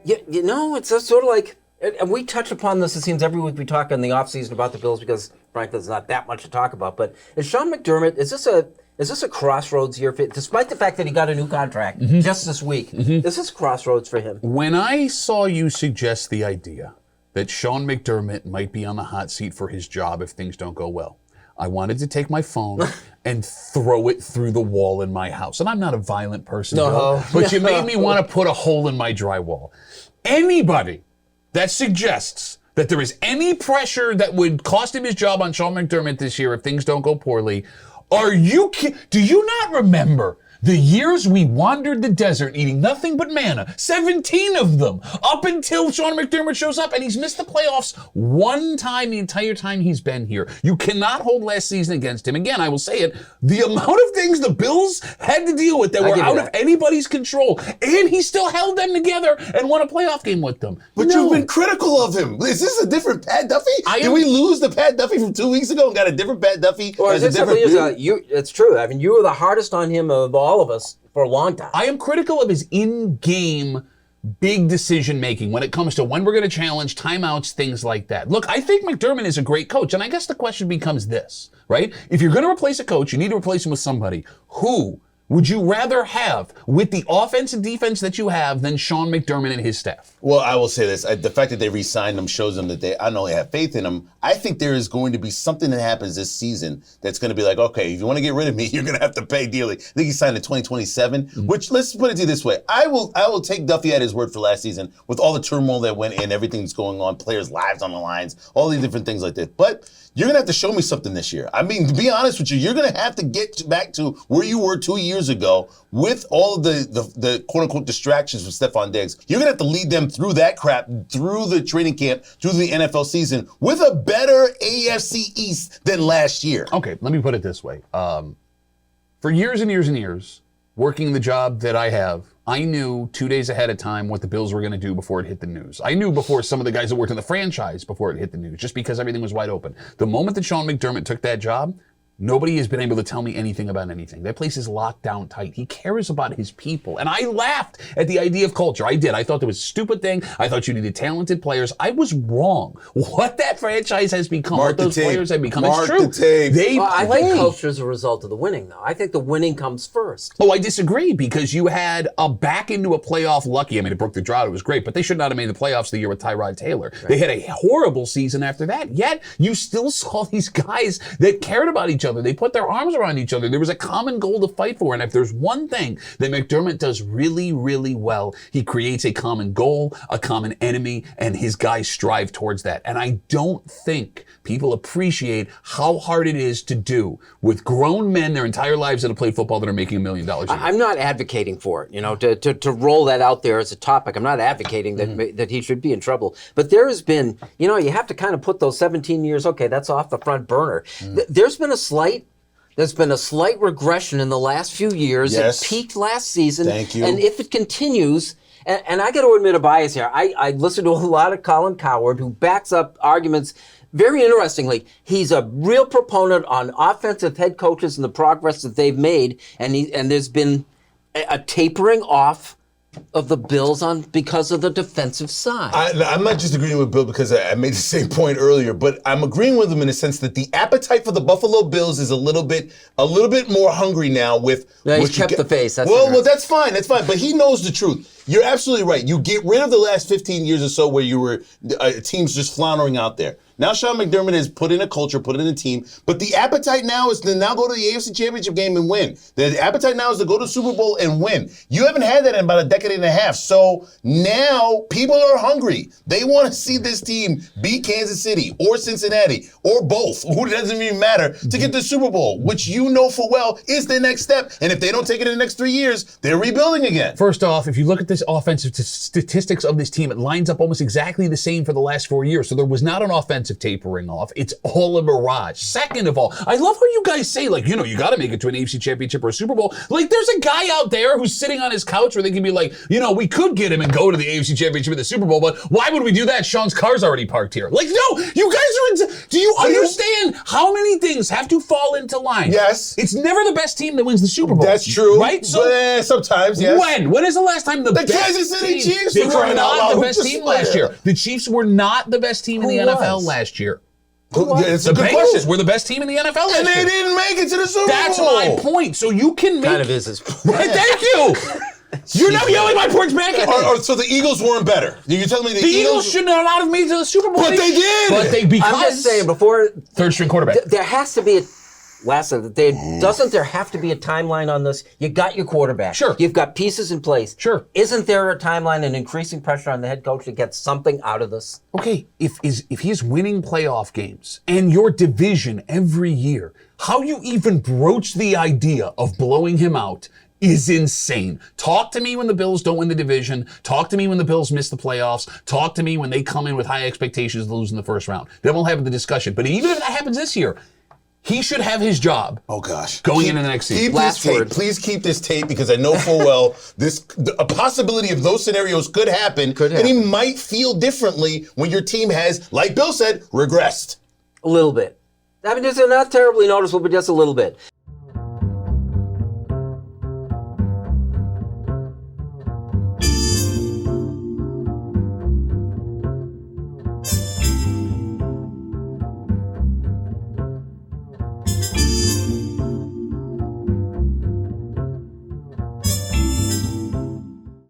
It's a sort of like, and we touch upon this, it seems, every week we talk in the offseason about the Bills because, frankly, there's not that much to talk about. But is Sean McDermott, is this a crossroads year for, despite the fact that he got a new contract just this week? Is this crossroads for him? When I saw you suggest the idea that Sean McDermott might be on the hot seat for his job if things don't go well, I wanted to take my phone and throw it through the wall in my house. And I'm not a violent person, Bill, but you made me want to put a hole in my drywall. Anybody that suggests that there is any pressure that would cost him his job on Sean McDermott this year if things don't go poorly, do you not remember the years we wandered the desert eating nothing but manna, 17 of them, up until Sean McDermott shows up, and he's missed the playoffs one time the entire time he's been here. You cannot hold last season against him. Again, I will say it, the amount of things the Bills had to deal with that were out of anybody's control, and he still held them together and won a playoff game with them. But you've been critical of him. Is this a different Pat Duffy? Did we lose the Pat Duffy from 2 weeks ago and got a different Pat Duffy? Or is it different? It's true. I mean, you were the hardest on him of all of us for a long time. I am critical of his in-game big decision-making when it comes to when we're going to challenge timeouts, things like that. Look, I think McDermott is a great coach, and I guess the question becomes this, right? If you're going to replace a coach, you need to replace him with somebody. Who would you rather have with the offense and defense that you have than Sean McDermott and his staff? Well, I will say this. The fact that they re-signed him shows them that they not only have faith in him, I think there is going to be something that happens this season that's going to be like, okay, if you want to get rid of me, you're going to have to pay dearly. I think he signed in 2027, which, let's put it to you this way. I will take Duffy at his word for last season with all the turmoil that went in, everything that's going on, players' lives on the lines, all these different things like that. But you're going to have to show me something this year. I mean, to be honest with you, you're going to have to get back to where you were 2 years ago with all of the quote-unquote distractions from Stephon Diggs. You're going to have to lead them through that crap, through the training camp, through the NFL season, with a better AFC East than last year. Okay, let me put it this way. For years and years and years, working the job that I have, I knew 2 days ahead of time what the Bills were going to do before it hit the news. I knew before some of the guys that worked in the franchise before it hit the news, just because everything was wide open. The moment that Sean McDermott took that job, nobody has been able to tell me anything about anything. That place is locked down tight. He cares about his people. And I laughed at the idea of culture. I did. I thought it was a stupid thing. I thought you needed talented players. I was wrong. What that franchise has become, what those players have become, it's true. I think culture is a result of the winning, though. I think the winning comes first. Oh, I disagree, because you had a back into a playoff lucky. I mean, it broke the drought. It was great, but they should not have made the playoffs the year with Tyrod Taylor. Right. They had a horrible season after that. Yet, you still saw these guys that cared about each other. They put their arms around each other. There was a common goal to fight for. And if there's one thing that McDermott does really, really well, he creates a common goal, a common enemy, and his guys strive towards that. And I don't think people appreciate how hard it is to do with grown men their entire lives that have played football that are making $1 million a year. I'm not advocating for it, to roll that out there as a topic. I'm not advocating that he should be in trouble. But there has been, you have to kind of put those 17 years, okay, that's off the front burner. There's been a slight regression in the last few years. Yes. It peaked last season. Thank you. And if it continues, and I got to admit a bias here, I listen to a lot of Colin Cowherd, who backs up arguments. Very interestingly, he's a real proponent on offensive head coaches and the progress that they've made, and there's been a tapering off of the Bills because of the defensive side. I'm not just agreeing with Bill because I made the same point earlier, but I'm agreeing with him in the sense that the appetite for the Buffalo Bills is a little bit more hungry now with. He's kept the face. Well, that's fine. But he knows the truth. You're absolutely right. You get rid of the last 15 years or so where you were teams just floundering out there. Now Sean McDermott has put in a culture, put in a team, but the appetite now is to now go to the AFC Championship game and win. The appetite now is to go to the Super Bowl and win. You haven't had that in about a decade and a half. So now people are hungry. They want to see this team beat Kansas City or Cincinnati or both, who doesn't even matter, to get the Super Bowl, which you know full well is the next step. And if they don't take it in the next 3 years, they're rebuilding again. First off, if you look at this offensive statistics of this team, it lines up almost exactly the same for the last 4 years. So there was not an offensive tapering off. It's all a mirage. Second of all, I love how you guys say, you got to make it to an AFC Championship or a Super Bowl. Like, there's a guy out there who's sitting on his couch where they can be like, we could get him and go to the AFC Championship and the Super Bowl, but why would we do that? Sean's car's already parked here. Like, no, you guys are do you understand how many things have to fall into line? Yes. It's never the best team that wins the Super Bowl. That's true. Right? So sometimes, yes. When is the last time the Kansas Kansas City team. Chiefs They for were crying out not loud. the best team last year. The Chiefs were not the best team in the Who NFL was? last year. It's a The good Bengals question. were the best team in the NFL last And they year. didn't make it to the Super That's Bowl. my point. So you can make. Kind of is his Thank you. You're now yelling my points back at me. So the Eagles weren't better. You're telling me The Eagles should not have made it to the Super Bowl. But they did. But they because I'm just saying, before third string quarterback. there has to be a doesn't there have to be a timeline on this? You got your quarterback. Sure. You've got pieces in place. Sure. Isn't there a timeline and increasing pressure on the head coach to get something out of this? Okay, if he's winning playoff games and your division every year, how you even broach the idea of blowing him out is insane. Talk to me when the Bills don't win the division. Talk to me when the Bills miss the playoffs. Talk to me when they come in with high expectations to lose in the first round. Then we'll have the discussion. But even if that happens this year, he should have his job. Oh gosh! Going into the next season. Keep Last this tape. word. Please keep this tape because I know full well a possibility of those scenarios could happen. And he might feel differently when your team has, like Bill said, regressed. A little bit. I mean, it's not terribly noticeable, but just a little bit.